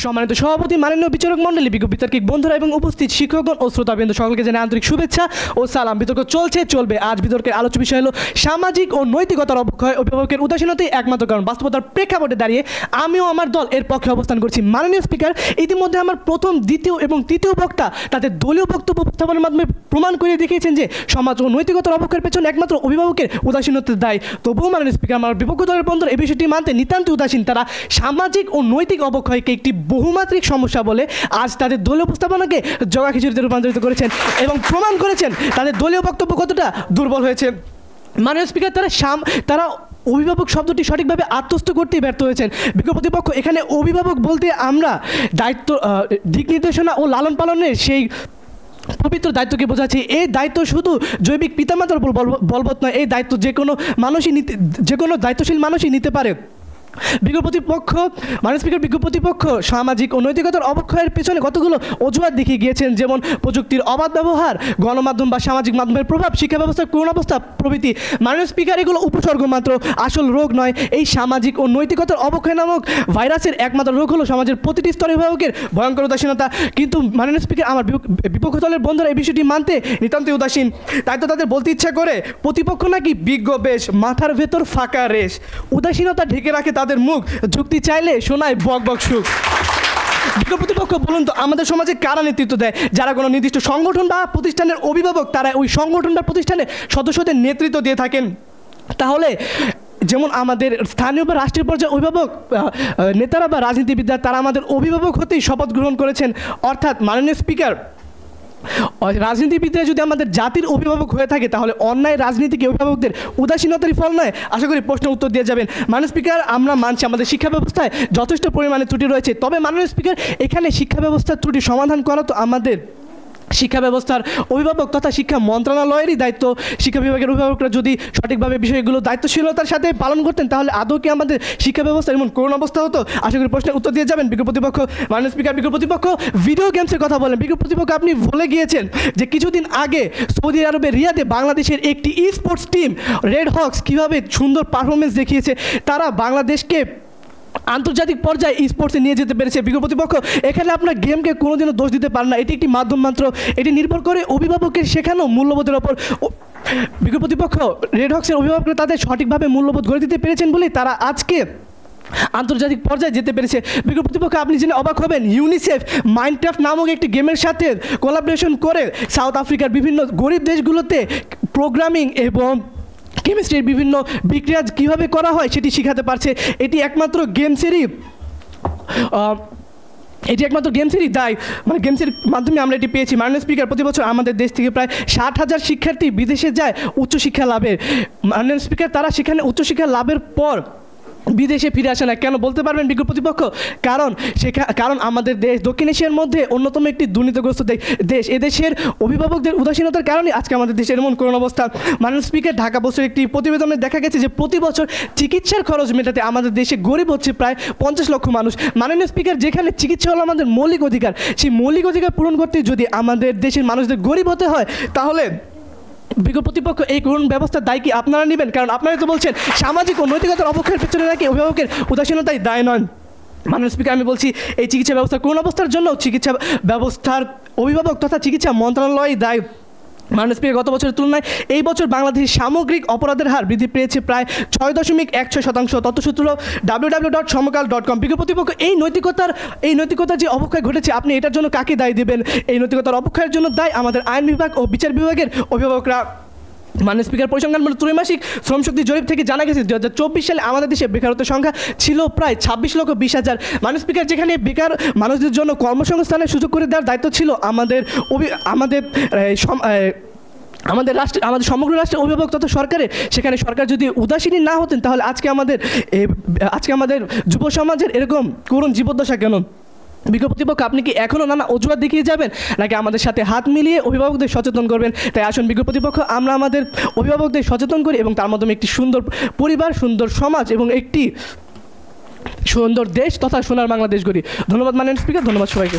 সম্মানিত সভাপতি, মাননীয় বিচারক মণ্ডলী, বিজ্ঞ বিতর্কিক বন্ধুরা এবং উপস্থিত শিক্ষকগণ ও শ্রোতাবৃন্দ সকলকে জানাই আন্তরিক শুভেচ্ছা ও সালাম। বিতর্ক চলবে। আজ বিতর্কের আলোচ্য বিষয় হলো সামাজিক ও নৈতিকতার অবক্ষয়, অভিভাবকের উদাসীনতাই একমাত্র কারণ। বাস্তবতার প্রেক্ষাপটে দাঁড়িয়ে আমিও আমার দল এর পক্ষে অবস্থান করছি। মাননীয় স্পিকার, ইতিমধ্যে আমার প্রথম, দ্বিতীয় এবং তৃতীয় বক্তা তাদের দলীয় বক্তব্য উপস্থাপনের মাধ্যমে প্রমাণ করে দেখিয়েছেন যে সমাজ ও নৈতিকতার অবক্ষয়ের পেছনে একমাত্র অভিভাবকের উদাসীনতার দায়। তবুও মাননীয় স্পিকার, আমার বিপক্ষ দলের বন্ধুরা এই বিষয়টি মানতে নিতান্ত উদাসীন। তারা সামাজিক ও নৈতিক অবক্ষয়কে একটি বহুমাত্রিক সমস্যা বলে আজ তাদের দলীয় উপস্থাপনাকে জগা খিচুড়িতে রূপান্তরিত করেছেন এবং প্রমাণ করেছেন তাদের দলীয় বক্তব্য কতটা দুর্বল হয়েছে। মাননীয় স্পিকার, তারা অভিভাবক শব্দটি সঠিকভাবে আত্মস্থ করতেই ব্যর্থ হয়েছেন। বিজ্ঞ প্রতিপক্ষ, এখানে অভিভাবক বলতে আমরা দায়িত্ব, দিক নির্দেশনা ও লালন পালনের সেই পবিত্র দায়িত্বকে বোঝাচ্ছি। এই দায়িত্ব শুধু জৈবিক পিতামাতার উপর বলবৎ নয়, এই দায়িত্ব যে কোনো দায়িত্বশীল মানুষই নিতে পারে। বিজ্ঞ প্রতিপক্ষ, মাননীয় স্পিকার, বিজ্ঞ প্রতিপক্ষ সামাজিক ও নৈতিকতার অবক্ষয়ের পেছনে কতগুলো অজুহাত দেখিয়ে গিয়েছেন, যেমন প্রযুক্তির অবাধ ব্যবহার, গণমাধ্যম বা সামাজিক মাধ্যমের প্রভাব, শিক্ষা ব্যবস্থার করুণাবস্থা প্রভৃতি। মাননীয় স্পিকার, এগুলো উপসর্গ মাত্র, আসল রোগ নয়। এই সামাজিক ও নৈতিকতার অবক্ষয় নামক ভাইরাসের একমাত্র রোগ হলো সমাজের প্রতিটি স্তরে অভিভাবকের ভয়ঙ্কর উদাসীনতা। কিন্তু মাননীয় স্পিকার, আমার বিপক্ষ দলের বন্ধুরা এই বিষয়টি মানতে নিতান্তই উদাসীন। তাই তো তাদের বলতে ইচ্ছা করে, প্রতিপক্ষ নাকি বিজ্ঞ বেশ, মাথার ভেতর ফাঁকা রেশ। উদাসীনতা ঢেকে রাখে তাদের মুখ, যুক্তি চাইলে শোনায় বক বক সুখ। বিজ্ঞ প্রতিপক্ষ, বলুন তো আমাদের সমাজে কারা নেতৃত্ব দেয়? যারা কোনো নির্দিষ্ট সংগঠন বা প্রতিষ্ঠানের অভিভাবক, তারা ওই সংগঠন বা প্রতিষ্ঠানের সদস্যদের নেতৃত্ব দিয়ে থাকেন। তাহলে যেমন আমাদের স্থানীয় বা রাষ্ট্রীয় পর্যায়ে অভিভাবক নেতারা বা রাজনীতিবিদরা, তারা আমাদের অভিভাবক হতেই শপথ গ্রহণ করেছেন। অর্থাৎ মাননীয় স্পিকার, রাজনীতিবিদরা যদি আমাদের জাতির অভিভাবক হয়ে থাকে, তাহলে অন্যায় রাজনীতিকে অভিভাবকদের উদাসীনতারই ফল নয়। আশা করি প্রশ্নের উত্তর দিয়ে যাবেন। মাননীয় স্পিকার, আমরা মানছি আমাদের শিক্ষা ব্যবস্থায় যথেষ্ট পরিমাণে ত্রুটি রয়েছে, তবে মাননীয় স্পিকার, এখানে শিক্ষা ব্যবস্থার ত্রুটি সমাধান করা তো আমাদের শিক্ষা ব্যবস্থার অভিভাবক তথা শিক্ষা মন্ত্রণালয়েরই দায়িত্ব। শিক্ষা বিভাগের অভিভাবকরা যদি সঠিকভাবে বিষয়গুলো দায়িত্বশীলতার সাথে পালন করতেন, তাহলে আদৌ কি আমাদের শিক্ষা ব্যবস্থা এমন করুণ অবস্থা হতো? আশা করি প্রশ্নের উত্তর দিয়ে যাবেন। বিজ্ঞ প্রতিপক্ষ, মাননীয় স্পিকার, বিজ্ঞ প্রতিপক্ষ ভিডিও গেমসের কথা বলেন। বিজ্ঞ প্রতিপক্ষ, আপনি ভুলে গিয়েছেন যে কিছুদিন আগে সৌদি আরবের রিয়াদে বাংলাদেশের একটি স্পোর্টস টিম রেড হক্স কীভাবে সুন্দর পারফরমেন্স দেখিয়েছে। তারা বাংলাদেশকে আন্তর্জাতিক পর্যায়ে স্পোর্টসে নিয়ে যেতে পেরেছে। বিজ্ঞ প্রতিপক্ষ, এখানে আপনার গেমকে কোনোদিনও দোষ দিতে পারেন না। এটি একটি মাধ্যম মাত্র, এটি নির্ভর করে অভিভাবকের শেখানো মূল্যবোধের ওপর। বিজ্ঞ প্রতিপক্ষ, রেড হক্সের অভিভাবকরা তাদের সঠিকভাবে মূল্যবোধ গড়ে দিতে পেরেছেন বলেই তারা আজকে আন্তর্জাতিক পর্যায়ে যেতে পেরেছে। বিজ্ঞ প্রতিপক্ষ, আপনি জেনে অবাক হবেন, ইউনিসেফ মাইনক্রাফট নামক একটি গেমের সাথে কোলাবোরেশন করে সাউথ আফ্রিকার বিভিন্ন গরিব দেশগুলোতে প্রোগ্রামিং এবং কেমিস্ট্রির বিভিন্ন বিক্রিয়া কীভাবে করা হয় সেটি শেখাতে পারছে। এটি একমাত্র গেমসেরই দায়, মানে গেমসের মাধ্যমে আমরা এটি পেয়েছি। মাননীয় স্পিকার, প্রতি বছর আমাদের দেশ থেকে প্রায় 60,000 শিক্ষার্থী বিদেশে যায় উচ্চশিক্ষা লাভের। মাননীয় স্পিকার, তারা সেখানে উচ্চশিক্ষা লাভের পর বিদেশে ফিরে আসে না কেন বলতে পারবেন বিজ্ঞ প্রতিপক্ষ? কারণ আমাদের দেশ দক্ষিণ এশিয়ার মধ্যে অন্যতম একটি দুর্নীতিগ্রস্ত দেশ। এদেশের অভিভাবকদের উদাসীনতার কারণে আজকে আমাদের দেশের এমন করুণ অবস্থা। মাননীয় স্পিকার, ঢাকা পোস্টের একটি প্রতিবেদনে দেখা গেছে যে প্রতি বছর চিকিৎসার খরচ মেটাতে আমাদের দেশে গরিব হচ্ছে প্রায় 50 লক্ষ মানুষ। মাননীয় স্পিকার, যেখানে চিকিৎসা হলো আমাদের মৌলিক অধিকার, সেই মৌলিক অধিকার পূরণ করতে যদি আমাদের দেশের মানুষদের গরিব হতে হয়, তাহলে বিজ্ঞ প্রতিপক্ষ, এই করুণ ব্যবস্থার দায় কি আপনারা নেবেন? কারণ আপনারা তো বলছেন সামাজিক ও নৈতিকতার অবক্ষয়ের পেছনে নাকি অভিভাবকের উদাসীনতাই দায় নয়। মাননীয় স্পিকার, আমি বলছি এই চিকিৎসা ব্যবস্থার করুণ অবস্থার জন্য চিকিৎসা ব্যবস্থার অভিভাবক তথা চিকিৎসা মন্ত্রণালয়ই দায়। মাননীয় স্পিকার, গত বছরের তুলনায় এই বছর বাংলাদেশের সামগ্রিক অপরাধের হার বৃদ্ধি পেয়েছে প্রায় 6.16%। তথ্যসূত্র www.সমকাল.com। বিজ্ঞ প্রতিপক্ষ, এই নৈতিকতার যে অবক্ষয় ঘটেছে, আপনি এটার জন্য কাকে দায়ী দেবেন? এই নৈতিকতার অবক্ষয়ের জন্য দায় আমাদের আইন বিভাগ ও বিচার বিভাগের অভিভাবকরা। মাননীয় স্পিকার, পরিসংখ্যানমূলক ত্রৈমাসিক শ্রমশক্তি জরিপ থেকে জানা গেছে 2024 সালে আমাদের দেশে বেকারত্বের সংখ্যা ছিল প্রায় 26,20,000। মাননীয় স্পিকার, যেখানে বেকার মানুষদের জন্য কর্মসংস্থানের সুযোগ করে দেওয়ার দায়িত্ব ছিল আমাদের সমগ্র রাষ্ট্রের অভিভাবক তথা সরকারের, সেখানে সরকার যদি উদাসীন না হতেন, তাহলে আজকে আমাদের যুব সমাজের এরকম করুণ জীবদ্দশা কেন? বিজ্ঞ প্রতিপক্ষ, আপনি কি এখনও নানা অজুহাত দেখিয়ে যাবেন, নাকি আমাদের সাথে হাত মিলিয়ে অভিভাবকদের সচেতন করবেন? তাই আসুন বিজ্ঞ প্রতিপক্ষ, আমরা আমাদের অভিভাবকদের সচেতন করি এবং তার মাধ্যমে একটি সুন্দর পরিবার, সুন্দর সমাজ এবং একটি সুন্দর দেশ তথা সোনার বাংলাদেশ গড়ি। ধন্যবাদ মাননীয় স্পিকার, ধন্যবাদ সবাইকে।